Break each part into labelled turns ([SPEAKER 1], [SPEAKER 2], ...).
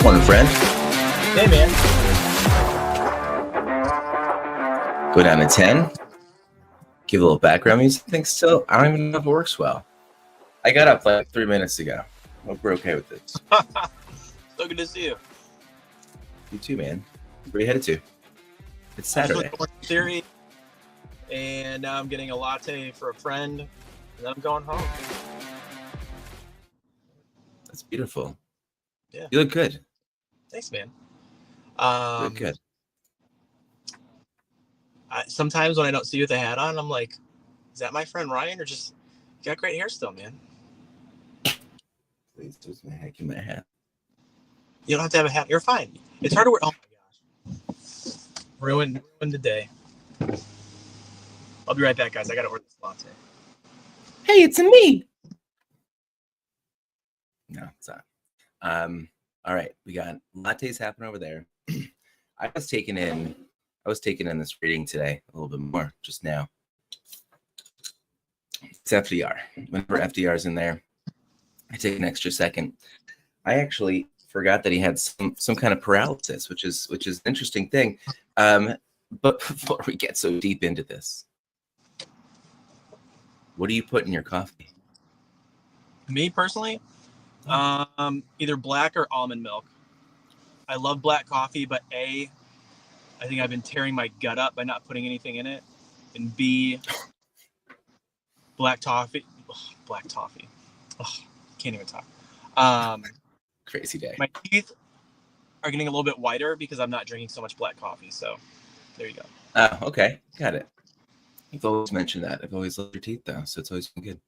[SPEAKER 1] Morning, friend.
[SPEAKER 2] Hey, man.
[SPEAKER 1] Go down to 10. Give a little background music. I think still, I don't even know if it works well. I got up like 3 minutes ago. Hope we're okay with this.
[SPEAKER 2] So good to see you.
[SPEAKER 1] You too, man. Where are you headed to? It's Saturday.
[SPEAKER 2] Theory, and now I'm getting a latte for a friend, and then I'm going home.
[SPEAKER 1] That's beautiful.
[SPEAKER 2] Yeah.
[SPEAKER 1] You look good.
[SPEAKER 2] Thanks, man.
[SPEAKER 1] You look good.
[SPEAKER 2] Sometimes when I don't see you with a hat on, I'm like, is that my friend Ryan, or just you got great hair still, man?
[SPEAKER 1] Please, there's my heck in my hat.
[SPEAKER 2] You don't have to have a hat. You're fine. It's hard to wear. Oh my gosh. Ruined the day. I'll be right back, guys. I gotta order this latte.
[SPEAKER 1] Hey, it's me. No, it's not. All right, we got lattes happening over there. I was taking in this reading today a little bit more just now. It's FDR. Whenever FDR is in there, I take an extra second. I actually forgot that he had some kind of paralysis, which is an interesting thing. But before we get so deep into this, what do you put in your coffee?
[SPEAKER 2] Me personally, either black or almond milk. I love black coffee, but I think I've been tearing my gut up by not putting anything in it. And B, black toffee. Ugh, black toffee. Ugh, can't even talk.
[SPEAKER 1] Crazy day.
[SPEAKER 2] My teeth are getting a little bit whiter because I'm not drinking so much black coffee. So there you go.
[SPEAKER 1] Oh, okay. Got it. You've always mentioned that. I've always loved your teeth, though, so it's always been good.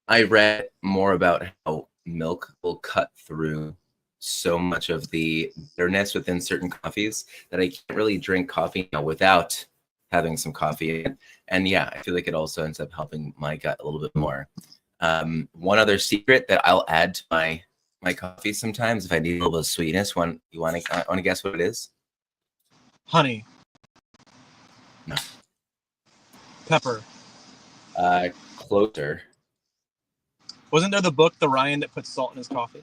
[SPEAKER 1] I read more about how milk will cut through so much of the bitterness within certain coffees that I can't really drink coffee now without having some coffee in it. And yeah, I feel like it also ends up helping my gut a little bit more. One other secret that I'll add to my coffee sometimes if I need a little bit of sweetness. You want to guess what it is?
[SPEAKER 2] Honey.
[SPEAKER 1] No.
[SPEAKER 2] Pepper.
[SPEAKER 1] Closer.
[SPEAKER 2] Wasn't there the book, The Ryan That Puts Salt in His Coffee?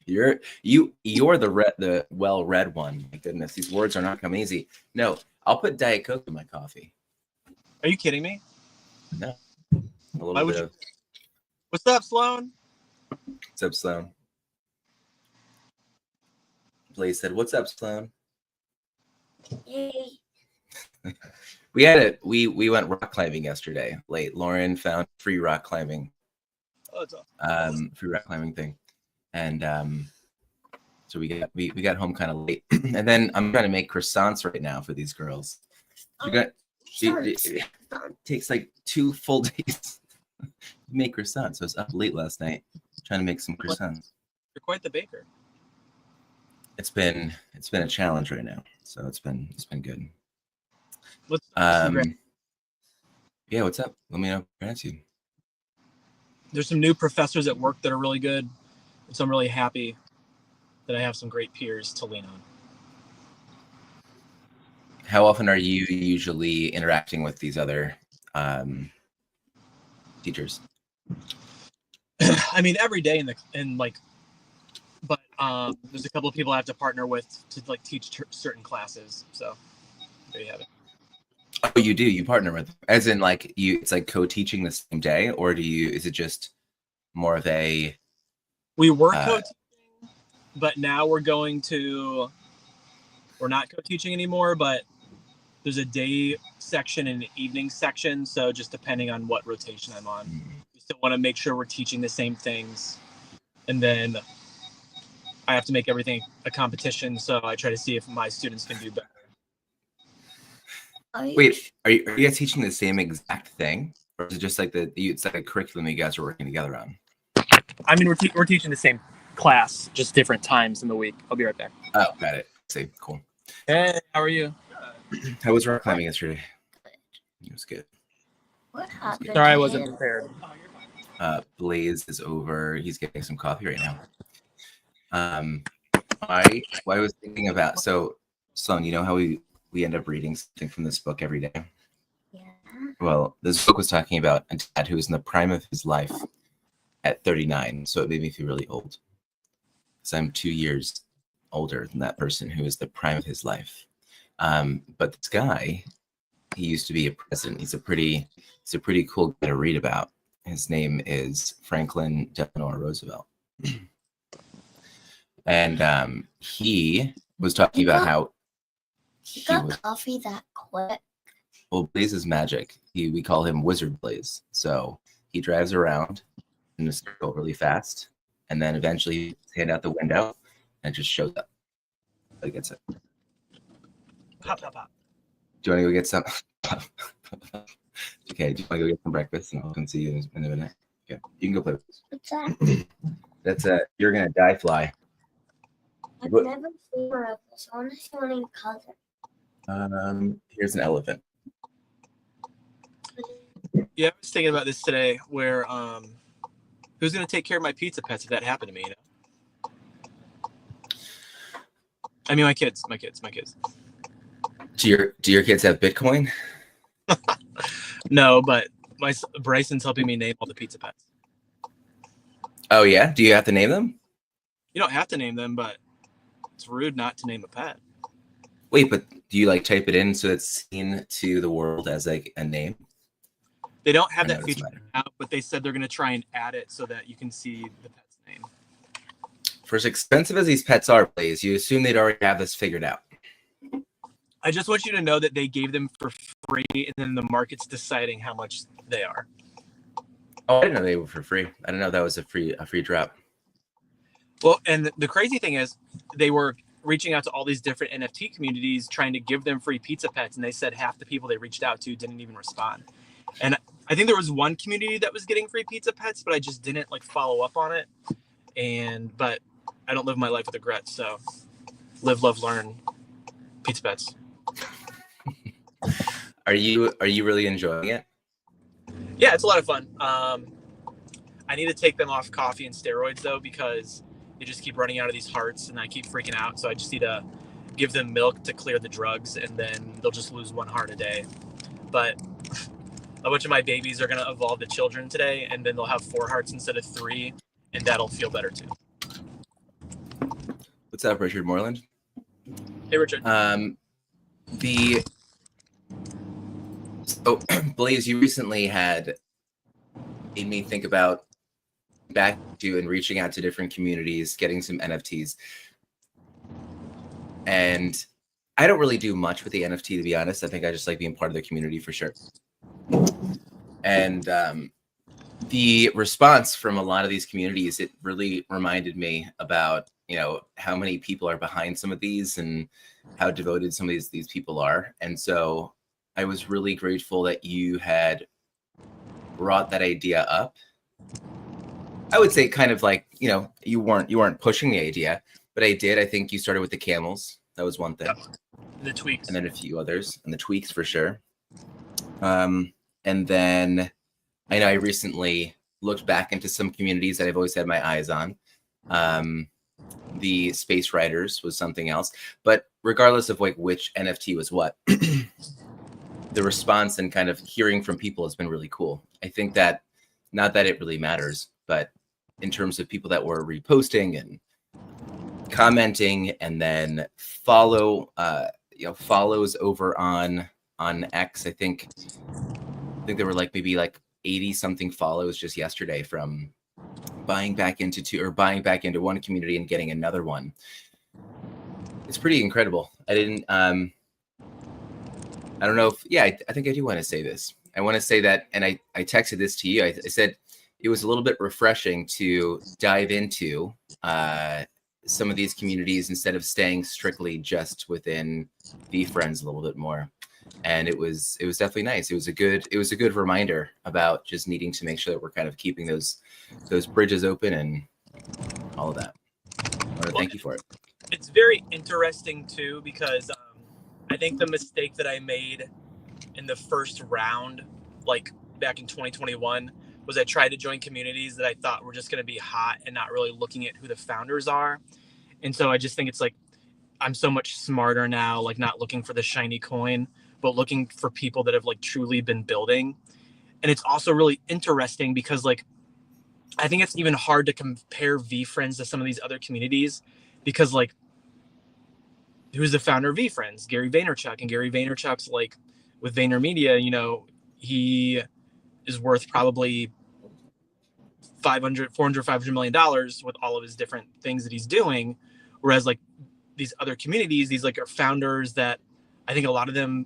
[SPEAKER 1] You're the well-read one. My goodness, these words are not coming easy. No, I'll put Diet Coke in my coffee.
[SPEAKER 2] Are you kidding me?
[SPEAKER 1] No. A little bit of.
[SPEAKER 2] What's up, Sloan?
[SPEAKER 1] What's up, Sloan? Blaze said, "What's up, Sloan?"
[SPEAKER 3] Hey.
[SPEAKER 1] We went rock climbing yesterday late. Lauren found free rock climbing.
[SPEAKER 2] Oh, that's awesome.
[SPEAKER 1] Free rock climbing thing, and so we got home kind of late, and then I'm trying to make croissants right now for these girls. It takes like 2 full days to make croissants. So I was up late last night trying to make some croissants.
[SPEAKER 2] You're quite the baker.
[SPEAKER 1] It's been a challenge right now, so it's been good. Yeah, what's up? Let me know.
[SPEAKER 2] There's some new professors at work that are really good, and so I'm really happy that I have some great peers to lean on.
[SPEAKER 1] How often are you usually interacting with these other teachers?
[SPEAKER 2] I mean, every day but there's a couple of people I have to partner with to teach certain classes. So there you have it.
[SPEAKER 1] Oh, you do? You partner with, as in it's like co-teaching the same day, or is it just more of a?
[SPEAKER 2] We were co-teaching, but now we're not co-teaching anymore, but there's a day section and an evening section. So just depending on what rotation I'm on, we still want to make sure we're teaching the same things. And then I have to make everything a competition. So I try to see if my students can do better.
[SPEAKER 1] Wait, are you guys teaching the same exact thing? Or is it just like it's like a curriculum you guys are working together on?
[SPEAKER 2] I mean, we're teaching the same class, just different times in the week. I'll be right back.
[SPEAKER 1] Oh, got it. See, cool.
[SPEAKER 2] Hey, how are you?
[SPEAKER 1] How was rock climbing yesterday? It was good.
[SPEAKER 3] What happened?
[SPEAKER 2] Sorry, I wasn't prepared.
[SPEAKER 1] Blaze is over. He's getting some coffee right now. I was thinking about, so Sloan, you know how we end up reading something from this book every day?
[SPEAKER 3] Yeah.
[SPEAKER 1] Well, this book was talking about a dad who was in the prime of his life at 39. So it made me feel really old. Because I'm 2 years older than that person who is the prime of his life. But this guy, he used to be a president. He's a pretty cool guy to read about. His name is Franklin Delano Roosevelt. And he was talking about how
[SPEAKER 3] You got coffee that quick?
[SPEAKER 1] Well, Blaze is magic. We call him Wizard Blaze. So he drives around in a circle really fast, and then eventually he puts his hand out the window and it just shows up. He gets it.
[SPEAKER 2] Pop, pop, pop.
[SPEAKER 1] Do you want to go get some? Okay. Do you want to go get some breakfast, and I'll come see you in a minute? Okay. You can go play with this.
[SPEAKER 3] What's that?
[SPEAKER 1] That's a You're Gonna Die fly.
[SPEAKER 3] I've
[SPEAKER 1] What?
[SPEAKER 3] never seen one of those. I want to see one in color.
[SPEAKER 1] Here's an elephant.
[SPEAKER 2] Yeah, I was thinking about this today. Where who's gonna take care of my pizza pets if that happened to me? You know? I mean, my kids.
[SPEAKER 1] Do your kids have Bitcoin?
[SPEAKER 2] No, but Bryson's helping me name all the pizza pets.
[SPEAKER 1] Oh yeah. Do you have to name them?
[SPEAKER 2] You don't have to name them, but it's rude not to name a pet.
[SPEAKER 1] Wait, but do you like type it in so it's seen to the world as like a name?
[SPEAKER 2] They don't have
[SPEAKER 1] Or
[SPEAKER 2] that
[SPEAKER 1] no,
[SPEAKER 2] feature
[SPEAKER 1] doesn't matter.
[SPEAKER 2] out, but they said they're going to try and add it so that you can see the pet's name.
[SPEAKER 1] For as expensive as these pets are, Blaze, you assume they'd already have this figured out.
[SPEAKER 2] I just want you to know that they gave them for free, and then the market's deciding how much they are.
[SPEAKER 1] Oh, I didn't know they were for free. I didn't know that was a free drop.
[SPEAKER 2] Well, and the crazy thing is they were reaching out to all these different NFT communities trying to give them free pizza pets, and they said half the people they reached out to didn't even respond. And I think there was one community that was getting free pizza pets, but I just didn't follow up on it. But I don't live my life with regrets, so live, love, learn. Pizza pets.
[SPEAKER 1] Are you really enjoying it?
[SPEAKER 2] Yeah, it's a lot of fun. I need to take them off coffee and steroids though, because they just keep running out of these hearts and I keep freaking out. So I just need to give them milk to clear the drugs, and then they'll just lose one heart a day. But a bunch of my babies are going to evolve to children today, and then they'll have 4 hearts instead of 3, and that'll feel better too.
[SPEAKER 1] What's up, Richard Moreland?
[SPEAKER 2] Hey, Richard.
[SPEAKER 1] Blaze, you recently made me think about back to and reaching out to different communities, getting some NFTs. And I don't really do much with the NFT, to be honest. I think I just like being part of the community for sure. And the response from a lot of these communities, it really reminded me about, how many people are behind some of these and how devoted some of these people are. And so I was really grateful that you had brought that idea up. I would say kind of like, you weren't pushing the idea, but I did. I think you started with the camels. That was one thing.
[SPEAKER 2] Yep. The tweaks.
[SPEAKER 1] And then a few others, and the tweaks for sure. And then I know I recently looked back into some communities that I've always had my eyes on. The Space Riders was something else, but regardless of which NFT was what, the response and kind of hearing from people has been really cool. I think that, not that it really matters, but in terms of people that were reposting and commenting, and then follows over on X. I think there were maybe 80 something follows just yesterday from buying back into one community and getting another one. It's pretty incredible. I don't know if, I think I do want to say this. I want to say that, and I texted this to you. I said it was a little bit refreshing to dive into some of these communities instead of staying strictly just within the friends a little bit more. And it was definitely nice. It was a good reminder about just needing to make sure that we're kind of keeping those bridges open and all of that. I want to thank you for it.
[SPEAKER 2] It's very interesting too, because I think the mistake that I made in the first round, back in 2021, was I tried to join communities that I thought were just going to be hot and not really looking at who the founders are. And so I just think it's I'm so much smarter now, like not looking for the shiny coin, but looking for people that have like truly been building. And it's also really interesting because like I think it's even hard to compare VFriends to some of these other communities because like who's the founder of VFriends? Gary Vaynerchuk. And Gary Vaynerchuk's like with VaynerMedia, you know, he is worth probably 500 million dollars with all of his different things that he's doing. Whereas like these other communities, these like are founders that I think a lot of them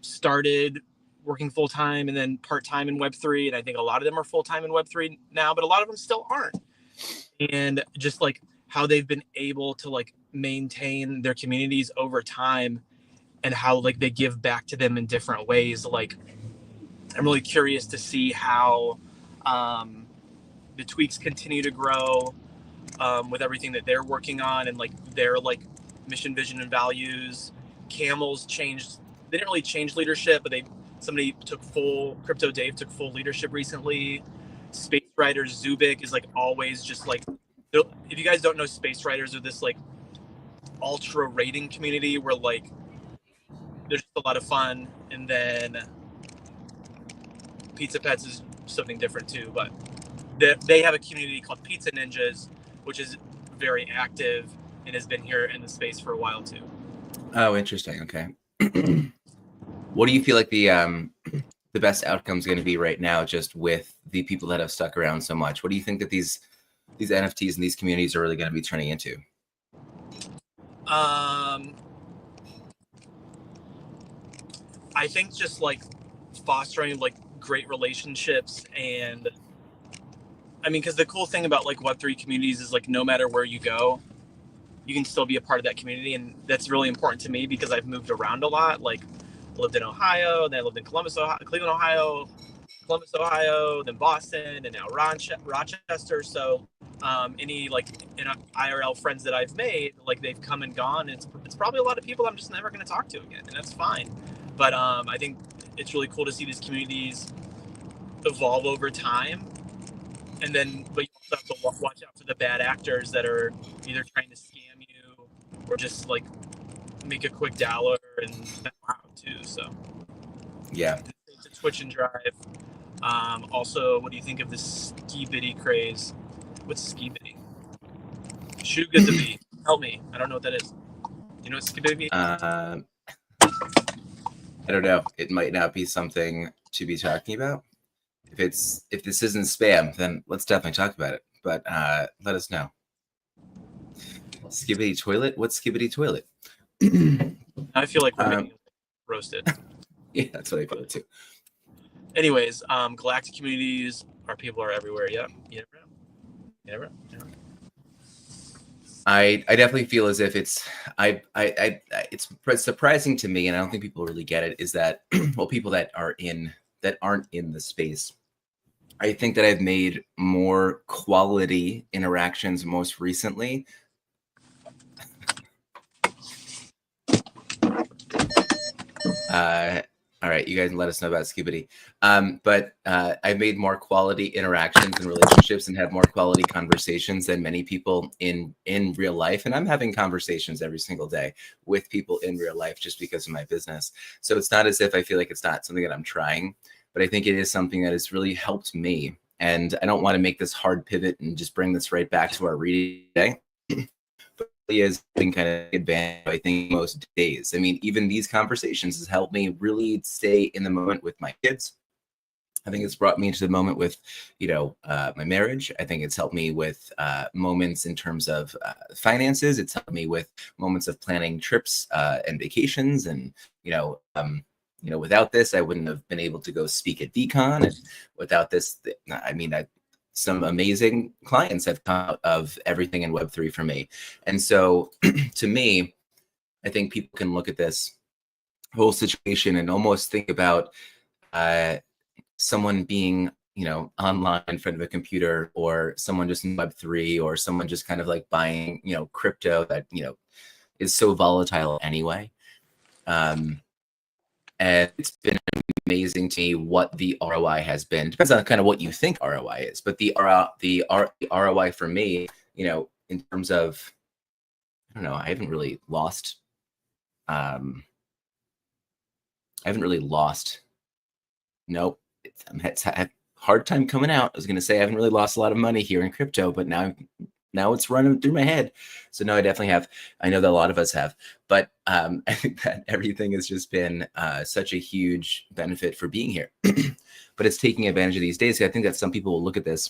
[SPEAKER 2] started working full time and then part time in Web3. And I think a lot of them are full time in Web3 now, but a lot of them still aren't. And just like how they've been able to like maintain their communities over time and how like they give back to them in different ways. Like I'm really curious to see how the tweaks continue to grow with everything that they're working on and like their like mission, vision, and values. Camels changed. They didn't really change leadership, but Crypto Dave took full leadership recently. Space Riders Zubik is like always just like, if you guys don't know, Space Riders are this like ultra rating community where like there's just a lot of fun. And then Pizza Pets is something different too, but they have a community called Pizza Ninjas, which is very active and has been here in the space for a while too.
[SPEAKER 1] Oh, interesting. Okay. What do you feel like the best outcome is going to be right now, just with the people that have stuck around so much? What do you think that these NFTs and these communities are really going to be turning into?
[SPEAKER 2] I think just like fostering like great relationships. And I mean, because the cool thing about like Web3 communities is like no matter where you go, you can still be a part of that community. And that's really important to me because I've moved around a lot. Like I lived in Ohio, then I lived in Cleveland, Ohio, Columbus, Ohio, then Boston, and now Rochester. So any like IRL friends that I've made, like they've come and gone. It's probably a lot of people I'm just never going to talk to again, and that's fine. But I think it's really cool to see these communities evolve over time. And then, but you also have to watch out for the bad actors that are either trying to scam you or just like make a quick dollar and wow too. So
[SPEAKER 1] yeah,
[SPEAKER 2] it's a Twitch and Drive. Also, what do you think of the ski biddy craze? What's ski biddy? Shoot good to be. Help me. I don't know what that is. You know what ski biddy?
[SPEAKER 1] I don't know. It might not be something to be talking about. If this isn't spam, then let's definitely talk about it. But let us know. Skibbity toilet? What's skibbity toilet?
[SPEAKER 2] I feel like we're getting roasted.
[SPEAKER 1] Yeah, that's what I feel too.
[SPEAKER 2] Anyways, galactic communities, our people are everywhere. Yeah, you never know.
[SPEAKER 1] I definitely feel as if it's surprising to me, and I don't think people really get it, is that well, people that aren't in the space, I think that I've made more quality interactions most recently. All right, you guys let us know about Skibbity. But I've made more quality interactions and relationships and had more quality conversations than many people in real life. And I'm having conversations every single day with people in real life just because of my business. So it's not as if I feel like it's not something that I'm trying, but I think it is something that has really helped me. And I don't want to make this hard pivot and just bring this right back to our reading today. But it really is been kind of advanced, I think, most days. I mean, even these conversations has helped me really stay in the moment with my kids. I think it's brought me into the moment with, my marriage. I think it's helped me with moments in terms of finances. It's helped me with moments of planning trips and vacations. And, without this, I wouldn't have been able to go speak at VCon. And without this, some amazing clients have come out of everything in Web3 for me. And so to me, I think people can look at this whole situation and almost think about someone being, online in front of a computer, or someone just in Web3, or someone just kind of like buying, crypto that, is so volatile anyway. And it's been amazing to me what the ROI has been. Depends on kind of what you think ROI is, but the ROI for me, in terms of don't know. I haven't really lost. I haven't really lost. Nope. It's had a hard time coming out. I was going to say I haven't really lost a lot of money here in crypto, but now it's running through my head. So no, I definitely have. I know that a lot of us have, but I think that everything has just been such a huge benefit for being here. But it's taking advantage of these days. I think that some people will look at this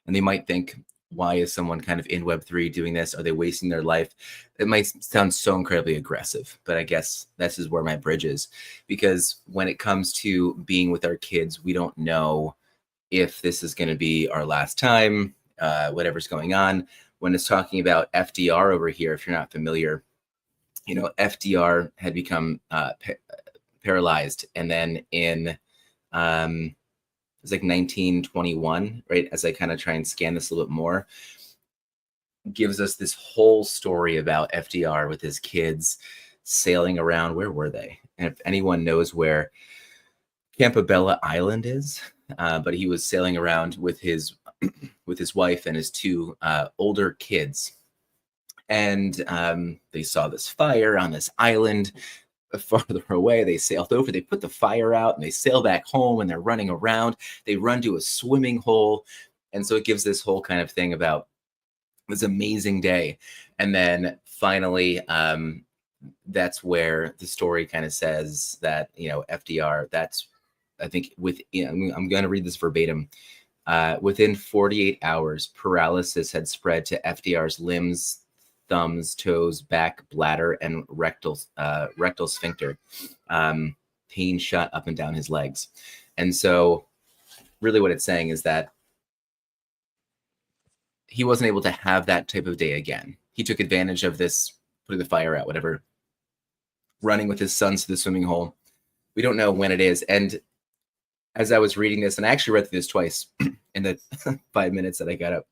[SPEAKER 1] and they might think, why is someone kind of in Web3 doing this? Are they wasting their life? It might sound so incredibly aggressive, but I guess this is where my bridge is. Because when it comes to being with our kids, we don't know if this is going to be our last time, whatever's going on. When it's talking about FDR over here, if you're not familiar, you know, FDR had become paralyzed. And then in it was like 1921, right? As I kind of try and scan this a little bit more, gives us this whole story about FDR with his kids sailing around. Where were they? And if anyone knows where Campobello Island is, but he was sailing around with his wife and his two older kids. And they saw this fire on this island farther away. They sailed over, they put the fire out, and they sail back home, and they're running around. They run to a swimming hole. And so it gives this whole kind of thing about this amazing day. And then finally, that's where the story kind of says that, you know, FDR, that's, I think, I'm going to read this verbatim. Within 48 hours, paralysis had spread to FDR's limbs, thumbs, toes, back, bladder, and rectal sphincter. Pain shot up and down his legs. And so really what it's saying is that he wasn't able to have that type of day again. He took advantage of this, putting the fire out, whatever, running with his sons to the swimming hole. We don't know when it is. And as I was reading this, and I actually read through this twice in the 5 minutes that I got up,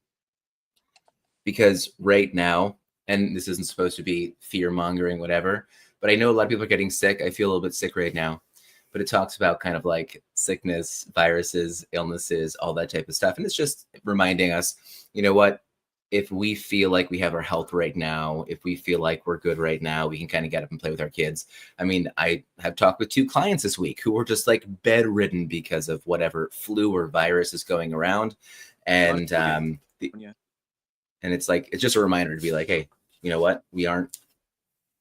[SPEAKER 1] because right now, and this isn't supposed to be fear mongering, whatever, but I know a lot of people are getting sick. I feel a little bit sick right now, but it talks about kind of like sickness, viruses, illnesses, all that type of stuff. And it's just reminding us, you know what, if we feel like we have our health right now, if we feel like we're good right now, we can kind of get up and play with our kids. I mean, I have talked with 2 clients this week who were just like bedridden because of whatever flu or virus is going around. And, and it's like, it's just a reminder to be like, hey, you know what? We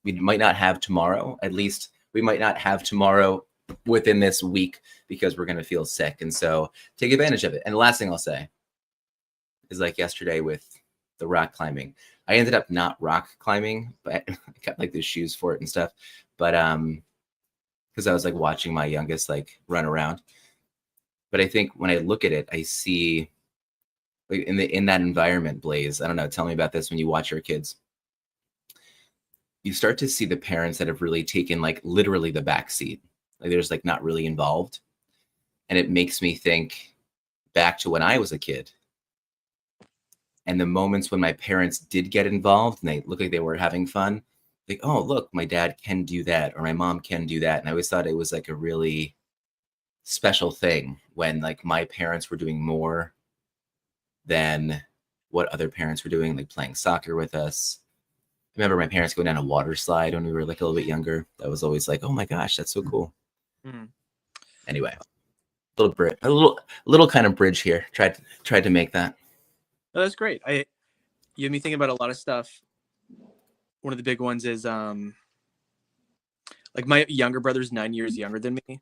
[SPEAKER 1] might not have tomorrow. At least we might not have tomorrow within this week because we're going to feel sick. And so take advantage of it. And the last thing I'll say is, like yesterday with the rock climbing, I ended up not rock climbing, but I got like the shoes for it and stuff. But because I was like watching my youngest like run around. But I think when I look at it, I see like in that environment, Blaze, I don't know, tell me about this when you watch your kids. You start to see the parents that have really taken like literally the back seat. Like they're just like not really involved. And it makes me think back to when I was a kid. And the moments when my parents did get involved and they looked like they were having fun, like, oh, look, my dad can do that or my mom can do that. And I always thought it was like a really special thing when like my parents were doing more than what other parents were doing, like playing soccer with us. I remember my parents going down a water slide when we were like a little bit younger. That was always like, oh my gosh, that's so cool. Mm-hmm. Anyway, a little kind of bridge here. Tried to make that.
[SPEAKER 2] Oh, that's great. You have me thinking about a lot of stuff. One of the big ones is like my younger brother's 9 years younger than me.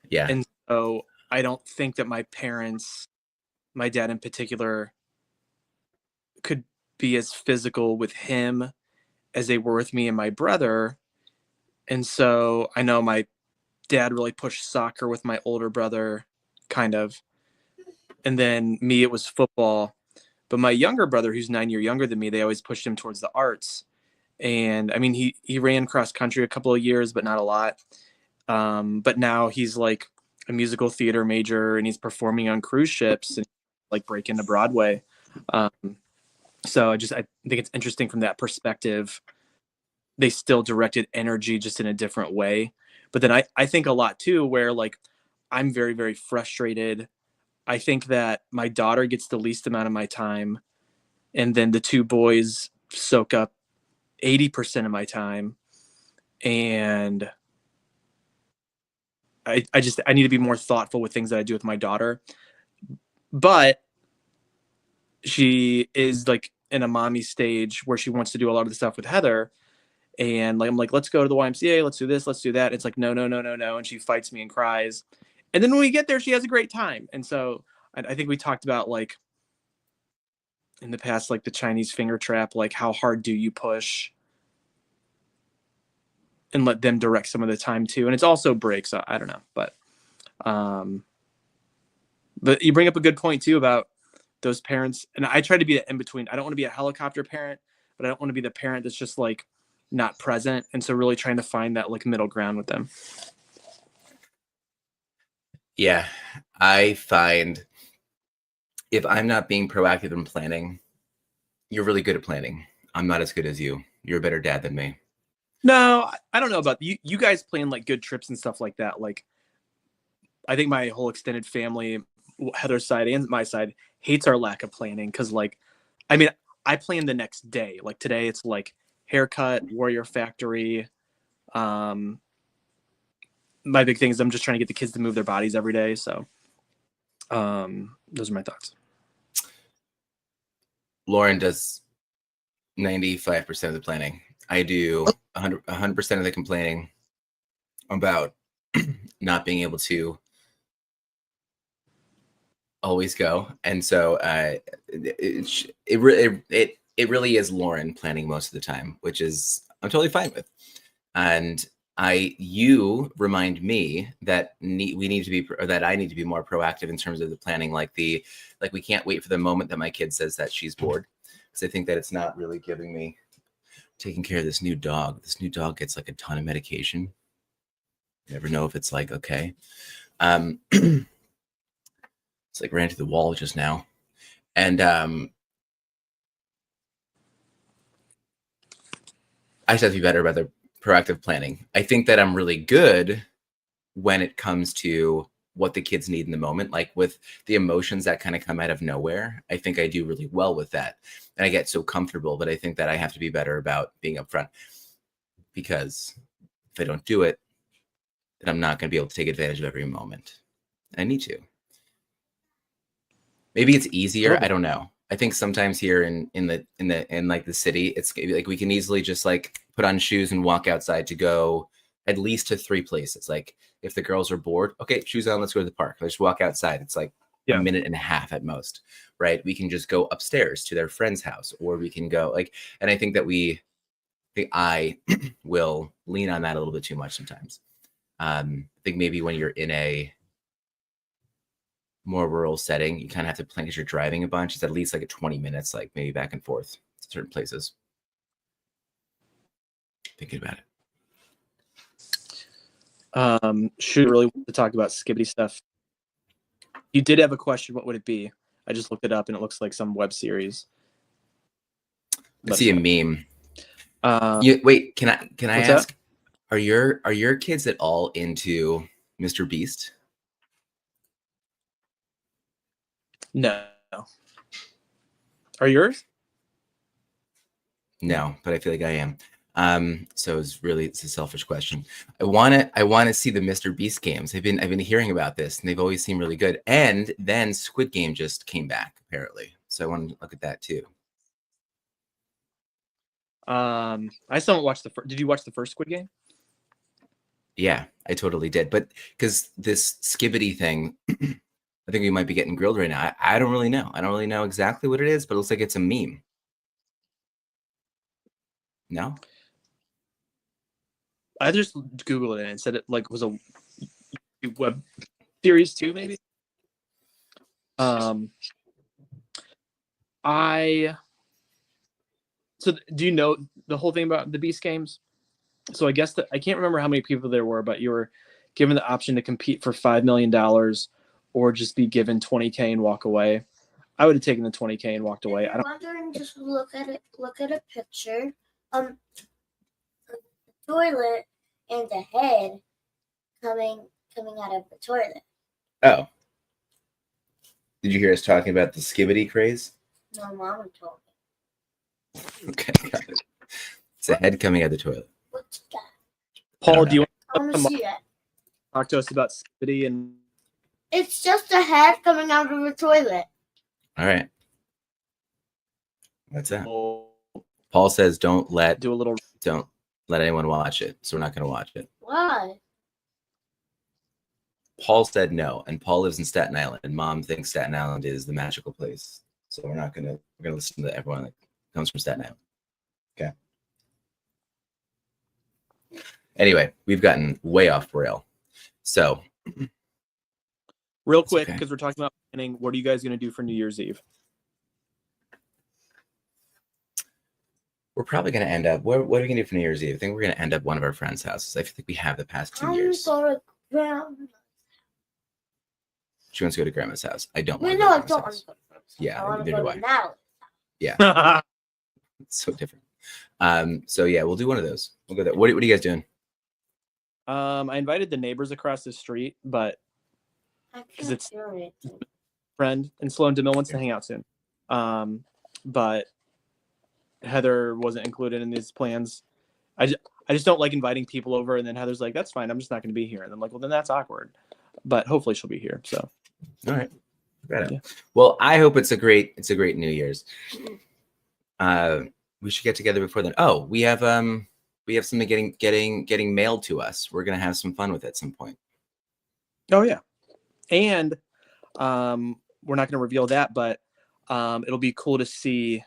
[SPEAKER 1] Yeah.
[SPEAKER 2] And so I don't think that my parents, my dad in particular, could be as physical with him as they were with me and my brother. And so I know my dad really pushed soccer with my older brother, kind of. And then me, it was football. But my younger brother, who's 9 years younger than me, they always pushed him towards the arts. And I mean, he ran cross country a couple of years, but not a lot. But now he's like a musical theater major and he's performing on cruise ships and like break into Broadway. So I think it's interesting from that perspective. They still directed energy just in a different way. But then I think a lot too, where like I'm very, very frustrated. I think that my daughter gets the least amount of my time, and then the 2 boys soak up 80% of my time. And I need to be more thoughtful with things that I do with my daughter. But she is like in a mommy stage where she wants to do a lot of the stuff with Heather. And like, I'm like, let's go to the YMCA. Let's do this. Let's do that. It's like, no, no, no, no, no. And she fights me and cries. And then when we get there, she has a great time. And so I think we talked about like in the past, like the Chinese finger trap, like how hard do you push and let them direct some of the time too. And it's also breaks. I don't know, but you bring up a good point too about those parents. And I try to be the in between. I don't want to be a helicopter parent, but I don't want to be the parent that's just like not present. And so really trying to find that like middle ground with them.
[SPEAKER 1] Yeah, I find if I'm not being proactive in planning, you're really good at planning. I'm not as good as you. You're a better dad than me.
[SPEAKER 2] No, I don't know about you. You guys plan like good trips and stuff like that. Like, I think my whole extended family, Heather's side and my side, hates our lack of planning. Cause like, I mean, I plan the next day. Like today it's like haircut, Warrior Factory. My big thing is I'm just trying to get the kids to move their bodies every day. So those are my thoughts.
[SPEAKER 1] Lauren does 95% of the planning. I do 100% of the complaining about not being able to always go. And so it really is Lauren planning most of the time, which is I'm totally fine with. And you remind me that I need to be more proactive in terms of the planning. Like we can't wait for the moment that my kid says that she's bored, because I think that it's not really giving me taking care of this new dog. This new dog gets like a ton of medication. You never know if it's like okay. It's like ran to the wall just now, and I just have to be better about the proactive planning. I think that I'm really good when it comes to what the kids need in the moment, like with the emotions that kind of come out of nowhere. I think I do really well with that, and I get so comfortable. But I think that I have to be better about being upfront, because if I don't do it, then I'm not going to be able to take advantage of every moment. I need to. Maybe it's easier. I don't know. I think sometimes here in like the city, it's like we can easily just like put on shoes and walk outside to go at least to 3 places. Like if the girls are bored, okay, shoes on, let's go to the park. Let's walk outside. It's like a minute and a half at most, right? We can just go upstairs to their friend's house, or we can go like, and I think that I will lean on that a little bit too much sometimes. I think maybe when you're in a more rural setting, you kind of have to plan because you're driving a bunch. It's at least like a 20 minutes, like maybe back and forth to certain places. Thinking about it.
[SPEAKER 2] Should really want to talk about skibbity stuff. You did have a question. What would it be? I just looked it up and it looks like some web series.
[SPEAKER 1] I see a meme. Wait, can I ask? That? Are your kids at all into Mr. Beast?
[SPEAKER 2] No. Are yours?
[SPEAKER 1] No, but I feel like I am. So it's a selfish question. I want to see the Mr. Beast games. I've been hearing about this, and they've always seemed really good. And then Squid Game just came back apparently, so I want to look at that too.
[SPEAKER 2] I still haven't watched Did you watch the first Squid Game?
[SPEAKER 1] Yeah, I totally did. But because this skibbity thing. I think we might be getting grilled right now. I don't really know. I don't really know exactly what it is, but it looks like it's a meme. No?
[SPEAKER 2] I just Googled it and it said it like was a web series too, maybe. So do you know the whole thing about the Beast Games? So I guess that I can't remember how many people there were, but you were given the option to compete for $5 million or just be given $20K and walk away. I would have taken the $20K and walked away.
[SPEAKER 3] I'm wondering, just look at it. Look at a picture. A toilet and a head coming out of the toilet.
[SPEAKER 1] Oh. Did you hear us talking about the skibbity craze?
[SPEAKER 3] No, Mama told me.
[SPEAKER 1] Okay, got it. It's a head coming out of the toilet.
[SPEAKER 3] What you got?
[SPEAKER 2] Paul, do you
[SPEAKER 3] I want to
[SPEAKER 2] want
[SPEAKER 3] see
[SPEAKER 2] to
[SPEAKER 3] it.
[SPEAKER 2] talk to us about city and
[SPEAKER 3] It's just a head coming out of the toilet.
[SPEAKER 1] All right. That's that.
[SPEAKER 2] we'll
[SPEAKER 1] Paul says don't let
[SPEAKER 2] do a little?
[SPEAKER 1] anyone watch it. So we're not going to watch it.
[SPEAKER 3] Why?
[SPEAKER 1] Paul said no, and Paul lives in Staten Island, and Mom thinks Staten Island is the magical place. So we're going to listen to everyone that comes from Staten Island. Okay. Anyway, we've gotten way off rail. So
[SPEAKER 2] Real
[SPEAKER 1] That's
[SPEAKER 2] quick,
[SPEAKER 1] okay.
[SPEAKER 2] because we're talking about planning, what are you guys going to do for New Year's Eve?
[SPEAKER 1] we're probably going to end up, what are we going to do for New Year's Eve? I think we're going to end up one of our friends' houses. I think we have the past 2 years.
[SPEAKER 3] going to ground.
[SPEAKER 1] She wants to go to Grandma's house. I don't
[SPEAKER 3] No,
[SPEAKER 1] want
[SPEAKER 3] no, I
[SPEAKER 1] to
[SPEAKER 3] don't
[SPEAKER 1] go to
[SPEAKER 3] want
[SPEAKER 1] Grandma's
[SPEAKER 3] to
[SPEAKER 1] house.
[SPEAKER 3] go to Grandma's house.
[SPEAKER 1] Yeah,
[SPEAKER 3] I want to
[SPEAKER 1] neither
[SPEAKER 3] go
[SPEAKER 1] do
[SPEAKER 3] to
[SPEAKER 1] I.
[SPEAKER 3] Natalie's.
[SPEAKER 1] It's so different. So yeah, we'll do one of those. We'll go there. What are you guys doing?
[SPEAKER 2] I invited the neighbors across the street, but
[SPEAKER 3] I
[SPEAKER 2] 'Cause
[SPEAKER 3] can't
[SPEAKER 2] it's-
[SPEAKER 3] do it.
[SPEAKER 2] friend and Sloan DeMille wants to hang out soon. But Heather wasn't included in these plans. I just don't like inviting people over, and then Heather's like, "That's fine. I'm just not going to be here." And I'm like, "Well, then that's awkward." But hopefully she'll be here. So
[SPEAKER 1] All right. Right.
[SPEAKER 2] Yeah.
[SPEAKER 1] Well, I hope it's a great New Year's. We should get together before then. Oh, we have something getting mailed to us. We're gonna have some fun with it at some point.
[SPEAKER 2] oh yeah, and we're not going to reveal that, but it'll be cool to see.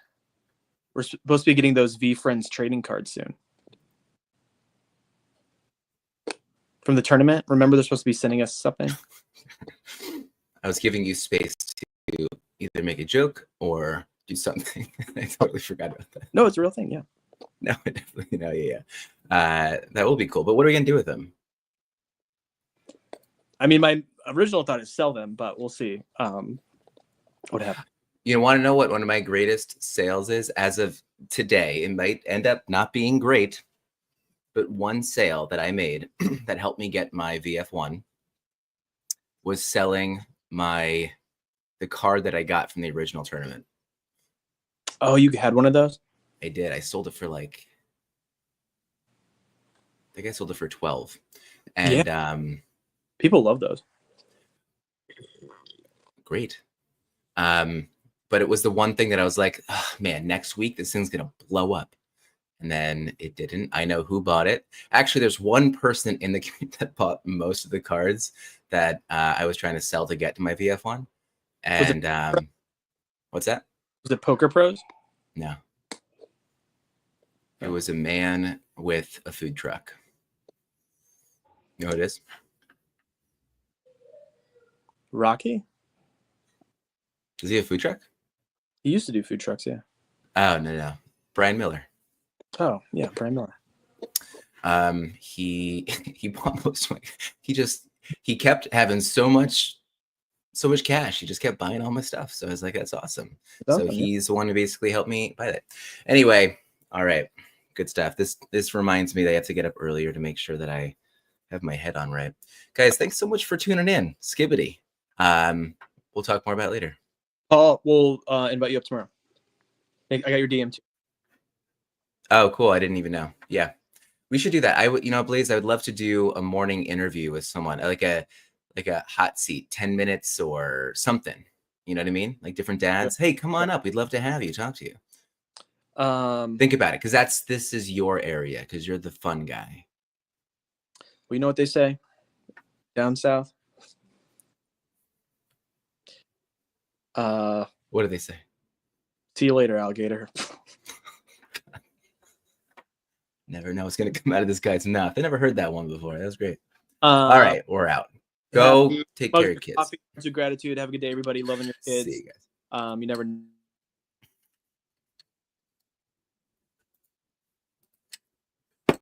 [SPEAKER 2] We're supposed to be getting those V Friends trading cards soon from the tournament. Remember, they're supposed to be sending us something.
[SPEAKER 1] I was giving you space to either make a joke or do something. I totally forgot about that.
[SPEAKER 2] No, it's a real thing. Yeah.
[SPEAKER 1] No, definitely no. Yeah. That will be cool. But what are we gonna do with them?
[SPEAKER 2] I mean, my original thought is sell them, but we'll see what happens.
[SPEAKER 1] You want to know what one of my greatest sales is as of today? It might end up not being great, but one sale that I made that helped me get my VF1 was selling the card that I got from the original tournament.
[SPEAKER 2] Oh, you had one of those?
[SPEAKER 1] I did. I sold it for I think I sold it for 12. And
[SPEAKER 2] People love those.
[SPEAKER 1] great. But it was the one thing that I was like, oh, man, next week this thing's gonna blow up. And then it didn't. I know who bought it. Actually, there's one person in the community that bought most of the cards that I was trying to sell to get to my VF1. And what's that?
[SPEAKER 2] Was it Poker Pros?
[SPEAKER 1] No. It was a man with a food truck. You know who it is?
[SPEAKER 2] Rocky?
[SPEAKER 1] Does he have a food truck?
[SPEAKER 2] He used to do food trucks, yeah.
[SPEAKER 1] Oh, no. Brian Miller.
[SPEAKER 2] Oh, yeah, Brian Miller.
[SPEAKER 1] He bought most of my, he kept having so much cash. He just kept buying all my stuff. So I was like, that's awesome.
[SPEAKER 2] That's
[SPEAKER 1] so
[SPEAKER 2] awesome, yeah.
[SPEAKER 1] he's the one who basically helped me buy that. Anyway, all right. Good stuff. This reminds me that I have to get up earlier to make sure that I have my head on right. Guys, thanks so much for tuning in. Skibbity. We'll talk more about it later.
[SPEAKER 2] Paul, we'll invite you up tomorrow. I got your DM too.
[SPEAKER 1] Oh, cool. I didn't even know. Yeah. We should do that. I would, Blaze, I would love to do a morning interview with someone, like a hot seat, 10 minutes or something. You know what I mean? Like different dads. Hey, come on up. We'd love to have you, talk to you. Think about it, because this is your area, because you're the fun guy.
[SPEAKER 2] Well, you know what they say down south?
[SPEAKER 1] What do they say?
[SPEAKER 2] See you later, alligator.
[SPEAKER 1] Never know what's going to come out of this guy's mouth. I never heard that one before. That was great. All right, we're out. Go take care of kids.
[SPEAKER 2] Coffee, gratitude. Have a good day, everybody. Loving your kids.
[SPEAKER 1] See you guys.
[SPEAKER 2] You never